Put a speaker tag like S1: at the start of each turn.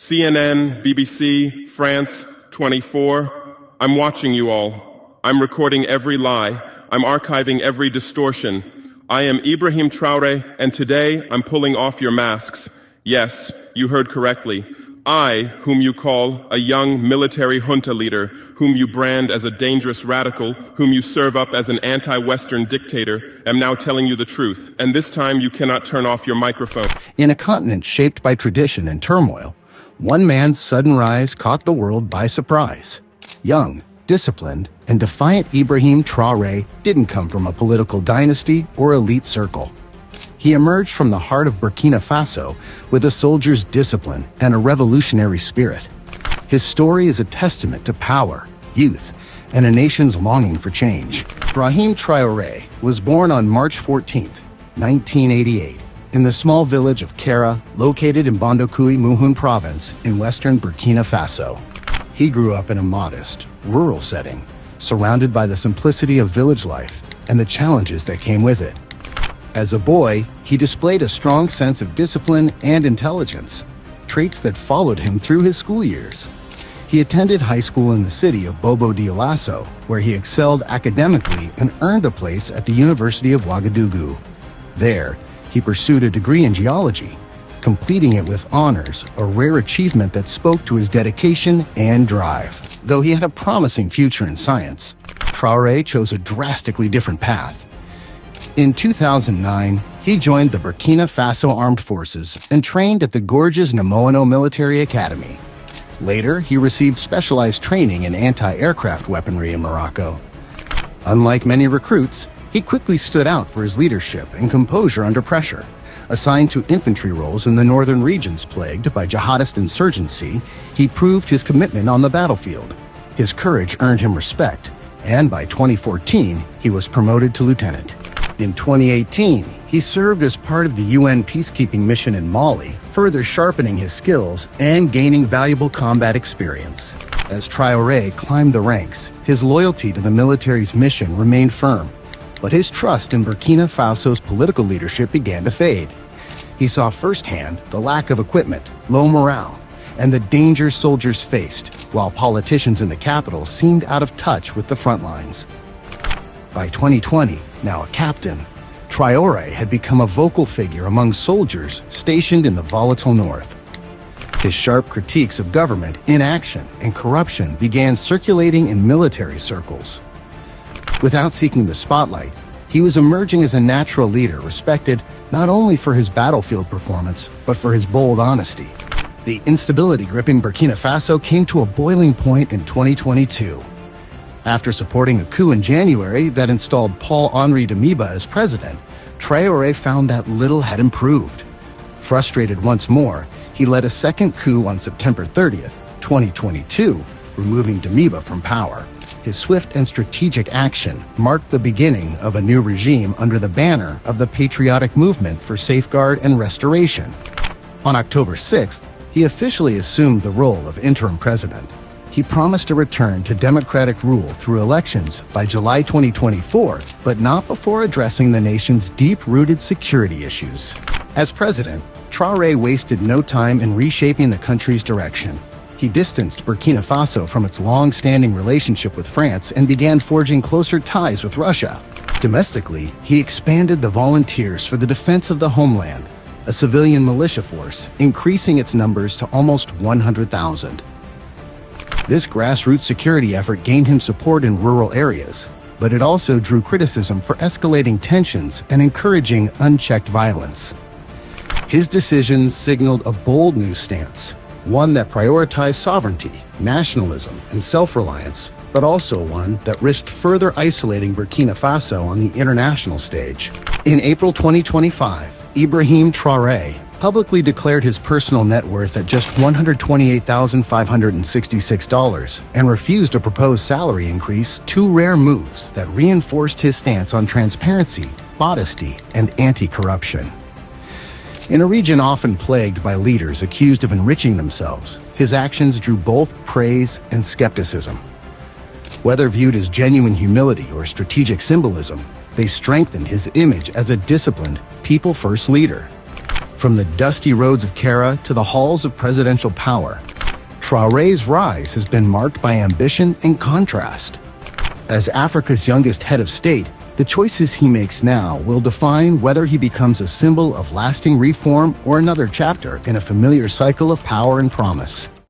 S1: CNN, BBC, France, 24. I'm watching you all. I'm recording every lie. I'm archiving every distortion. I am Ibrahim Traoré, and today I'm pulling off your masks. Yes, you heard correctly. I, whom you call a young military junta leader, whom you brand as a dangerous radical, whom you serve up as an anti-Western dictator, am now telling you the truth. And this time you cannot turn off your microphone.
S2: In a continent shaped by tradition and turmoil, one man's sudden rise caught the world by surprise. Young, disciplined, and defiant Ibrahim Traoré didn't come from a political dynasty or elite circle. He emerged from the heart of Burkina Faso with a soldier's discipline and a revolutionary spirit. His story is a testament to power, youth, and a nation's longing for change. Ibrahim Traoré was born on March 14, 1988, in the small village of Kera, located in Bondokui, Muhun province in western Burkina Faso. He grew up in a modest, rural setting, surrounded by the simplicity of village life and the challenges that came with it. As a boy, he displayed a strong sense of discipline and intelligence, traits that followed him through his school years. He attended high school in the city of Bobo-Dioulasso, where he excelled academically and earned a place at the University of Ouagadougou. There, he pursued a degree in geology, completing it with honors, a rare achievement that spoke to his dedication and drive. Though he had a promising future in science, Traoré chose a drastically different path. In 2009, he joined the Burkina Faso Armed Forces and trained at the gorgeous Namoano Military Academy. Later, he received specialized training in anti-aircraft weaponry in Morocco. Unlike many recruits, he quickly stood out for his leadership and composure under pressure. Assigned to infantry roles in the northern regions plagued by jihadist insurgency, he proved his commitment on the battlefield. His courage earned him respect, and by 2014, he was promoted to lieutenant. In 2018, he served as part of the UN peacekeeping mission in Mali, further sharpening his skills and gaining valuable combat experience. As Traoré climbed the ranks, his loyalty to the military's mission remained firm, but his trust in Burkina Faso's political leadership began to fade. He saw firsthand the lack of equipment, low morale, and the dangers soldiers faced, while politicians in the capital seemed out of touch with the front lines. By 2020, now a captain, Traoré had become a vocal figure among soldiers stationed in the volatile north. His sharp critiques of government inaction and corruption began circulating in military circles. Without seeking the spotlight, he was emerging as a natural leader respected not only for his battlefield performance, but for his bold honesty. The instability gripping Burkina Faso came to a boiling point in 2022. After supporting a coup in January that installed Paul-Henri Damiba as president, Traoré found that little had improved. Frustrated once more, he led a second coup on September 30th, 2022, removing Damiba from power. His swift and strategic action marked the beginning of a new regime under the banner of the Patriotic Movement for Safeguard and Restoration. On October 6th, he officially assumed the role of interim president. He promised a return to democratic rule through elections by July 2024, but not before addressing the nation's deep-rooted security issues. As president, Traoré wasted no time in reshaping the country's direction. He distanced Burkina Faso from its long-standing relationship with France and began forging closer ties with Russia. Domestically, he expanded the Volunteers for the Defense of the Homeland, a civilian militia force, increasing its numbers to almost 100,000. This grassroots security effort gained him support in rural areas, but it also drew criticism for escalating tensions and encouraging unchecked violence. His decisions signaled a bold new stance, one that prioritized sovereignty, nationalism, and self-reliance, but also one that risked further isolating Burkina Faso on the international stage. In April 2025, Ibrahim Traoré publicly declared his personal net worth at just $128,566 and refused a proposed salary increase, two rare moves that reinforced his stance on transparency, modesty, and anti-corruption. In a region often plagued by leaders accused of enriching themselves, his actions drew both praise and skepticism. Whether viewed as genuine humility or strategic symbolism, they strengthened his image as a disciplined, people-first leader. From the dusty roads of Kara to the halls of presidential power, Traoré's rise has been marked by ambition and contrast. As Africa's youngest head of state, the choices he makes now will define whether he becomes a symbol of lasting reform or another chapter in a familiar cycle of power and promise.